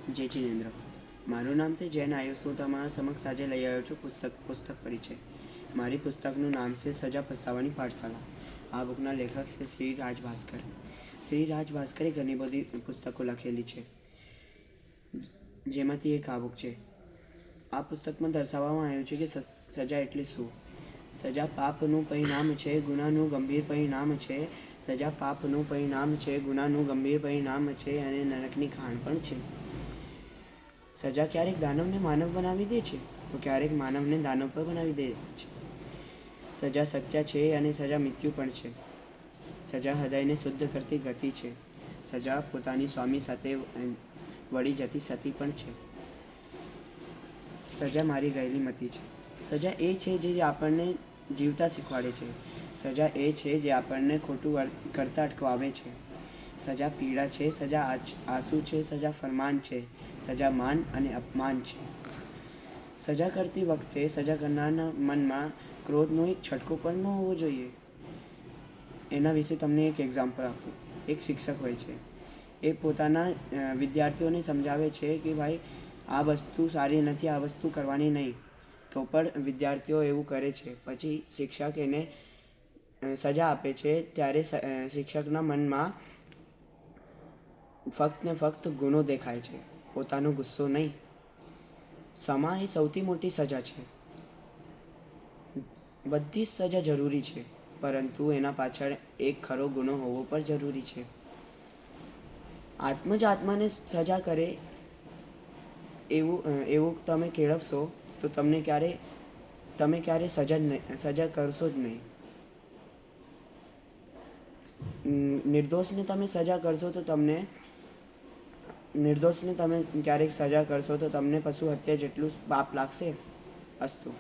જય જિનેન્દ્ર. મારું નામ છે જૈન આયુષ. હું તમારા સમક્ષ આજે લઈ આવ્યો છું પુસ્તક પરિચય. મારી પુસ્તકનું નામ છે સજા પસ્તાવાની પાઠશાળા. આ બુકના લેખક છે શ્રી રાજ ભાસ્કર. શ્રી રાજ ભાસ્કરે ઘણી બધી પુસ્તકો લખેલી છે, જેમાંથી એક આ બુક છે. આ પુસ્તકમાં દર્શાવવામાં આવ્યું છે કે સજા એટલે શું. સજા પાપનું પરિણામ છે, ગુનાનું ગંભીર પરિણામ છે. સજા પાપનું પરિણામ છે, ગુનાનું ગંભીર પરિણામ છે અને નરકની ખાણ પણ છે. સજા ક્યારેક દાનવને માનવ બનાવી દે છે, તો ક્યારેક માનવને દાનવ પર બનાવી દે છે. સજા સત્ય છે અને સજા મૃત્યુ પણ છે. સજા હૃદયને શુદ્ધ કરતી ગતિ છે. સજા પોતાની સ્વામી સાથે વળી જતી સતી પણ છે. સજા મારી ગયેલી મતિ છે. સજા એ છે જે આપણને જીવતા શીખવાડે છે. સજા એ છે જે આપણને ખોટું કરતા અટકાવે છે. સજા પીડા છે, સજા આંસુ છે, સજા ફરમાન છે, સજા માન અને અપમાન છે. સજા કરતી વખતે સજા કરનારના મનમાં ક્રોધનો એક છટકો પણ ન હોવો જોઈએ. એના વિશે તમને એક એક્ઝામ્પલ આપું. એક શિક્ષક હોય છે, એ પોતાના વિદ્યાર્થીઓને સમજાવે છે કે ભાઈ આ વસ્તુ સારી નથી, આ વસ્તુ કરવાની નહીં. તો પણ વિદ્યાર્થીઓ એવું કરે છે. પછી શિક્ષક એને સજા આપે છે, ત્યારે શિક્ષકના મનમાં ફક્ત ને ફક્ત ગુનો દેખાય છે, પોતાનો ગુસ્સો નહીં. સમા એ સૌથી મોટી સજા છે. બધી જ સજા જરૂરી છે, પરંતુ એના પાછળ એક ખરો ગુનો હોવો પણ જરૂરી છે. આત્માને સજા કરે એવું તમે કેળવશો તો તમે ક્યારે સજા કરશો જ નહીં. નિર્દોષને તમે ક્યારેક સજા કરશો તો તમને પશુ હત્યા જેટલું પાપ લાગશે. અસ્તુ.